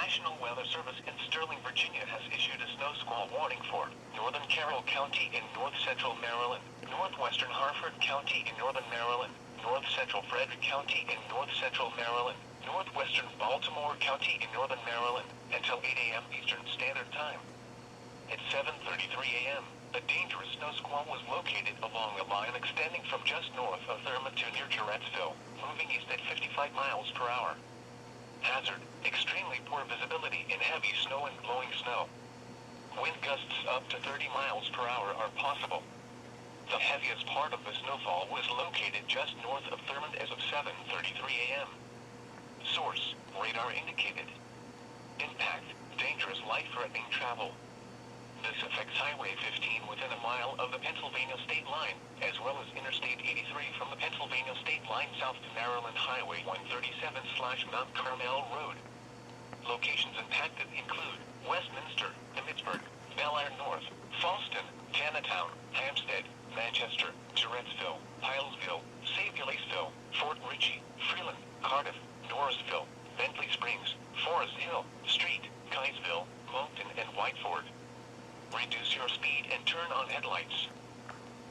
National Weather Service in Sterling, Virginia has issued a snow squall warning for northern Carroll County in north-central Maryland, northwestern Harford County in northern Maryland, north-central Frederick County in north-central Maryland, northwestern Baltimore County in northern Maryland, until 8 a.m. Eastern Standard Time. At 7:33 a.m., a dangerous snow squall was located along a line extending from just north of Thurmond to near Jarrettsville, moving east at 55 miles per hour. Hazard: extremely poor visibility in heavy snow and blowing snow. Wind gusts up to 30 miles per hour are possible. The heaviest part of the snowfall was located just north of Thurmond as of 7:33 a.m. Source: radar indicated. Impact: dangerous, life-threatening travel. This affects Highway 15 within a mile of the Pennsylvania state line, as well as Interstate 83 from the Pennsylvania state line south to Maryland Highway 137/Mount Carmel Road. Locations impacted include Westminster, Emmitsburg, Bellaire North, Falston, Tanatown, Hampstead, Manchester, Jarrettsville, Pilesville, Saviolaceville, Fort Ritchie, Freeland, Cardiff, Norrisville, Bentley Springs, Forest Hill, Street, Guysville, Moncton, and Whiteford. Reduce your speed and turn on headlights.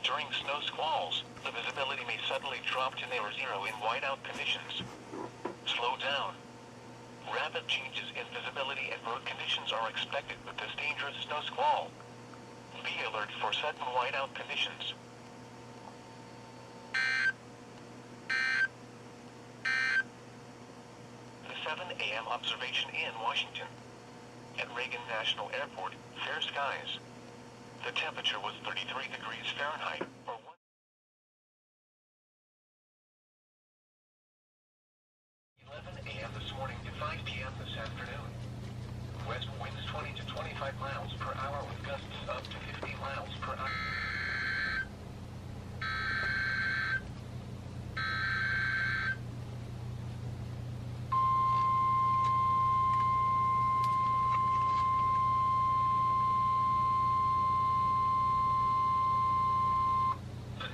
During snow squalls, the visibility may suddenly drop to near zero in whiteout conditions. Slow down. Rapid changes in visibility and road conditions are expected with this dangerous snow squall. Be alert for sudden whiteout conditions. The 7 a.m. observation in Washington. At Reagan National Airport, fair skies. The temperature was 33 degrees Fahrenheit, or 11 a.m. this morning to 5 p.m. this afternoon. West winds 20 to 25 miles per hour with gusts up to 50 miles per hour.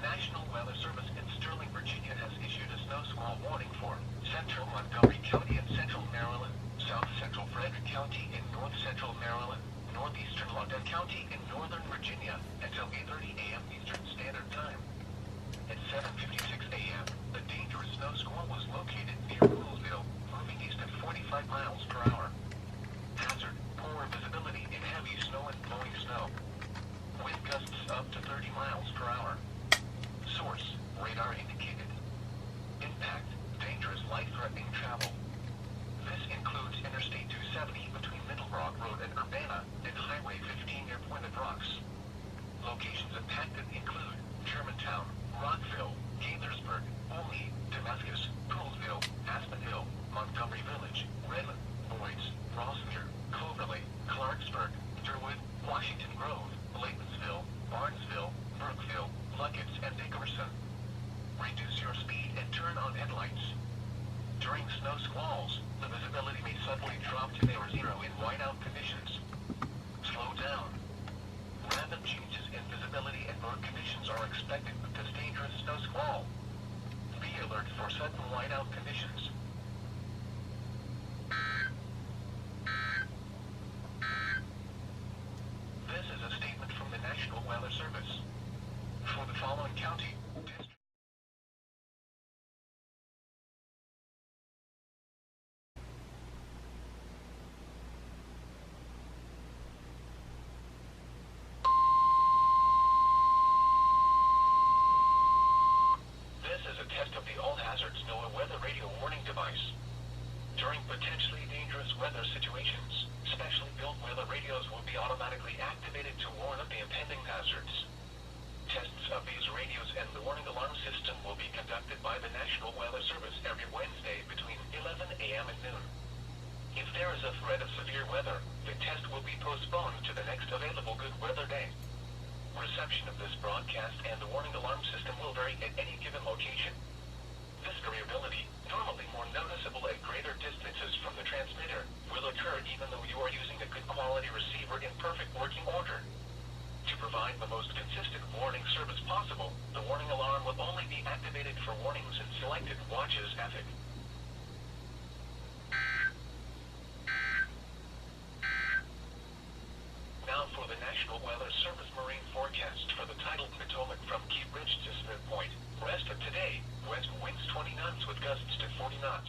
National Weather Service in Sterling, Virginia has issued a snow squall warning for central Montgomery County in central Maryland, south central Frederick County in north central Maryland, northeastern London County in northern Virginia until 8:30 a.m. Eastern Standard Time. At 7:56 a.m., a dangerous snow squall was located near Poolsville, moving east at 45 miles per hour. Hazard: poor visibility in heavy snow and blowing snow. Wind gusts up to 30 miles per hour. Source: radar indicated. Impact: dangerous, life-threatening travel. This includes Interstate 270 between Middle Rock Road and Urbana and Highway 15 near Pointed Rocks. Locations impacted include Germantown, Rockville, Gaithersburg, Olney, Damascus, Poolsville, Aspen Hill, Montgomery Village, Redland, Boyds, Rossmere, Cloverly, Clarksburg, Durwood, Washington Grove, Laytonsville, Barnesville, Brookville, Luckett's, and Dickerson. Reduce your speed and turn on headlights. During snow squalls, the visibility may suddenly drop to near zero in whiteout conditions. Slow down. Rapid changes in visibility and road conditions are expected with this dangerous snow squall. Be alert for sudden whiteout conditions. This is a statement from the National Weather Service. For the following county, district. This is a test of the All Hazards NOAA Weather Radio Warning device. During potentially dangerous weather situations, specially built weather radios will be automatically activated to warn of the impending hazards. Tests of these radios and the warning alarm system will be conducted by the National Weather Service every Wednesday between 11 a.m. and noon. If there is a threat of severe weather, the test will be postponed to the next available good weather day. Reception of this broadcast and the warning alarm system will vary at any given location. This variability, normally more noticeable at greater distances from the transmitter, will occur even though you are using a good quality receiver in perfect working order. To provide the most consistent warning service possible, the warning alarm will only be activated for warnings in selected watches. National Weather Service marine forecast for the tidal Potomac from Key Ridge to Smith Point. Rest of today, west winds 20 knots with gusts to 40 knots.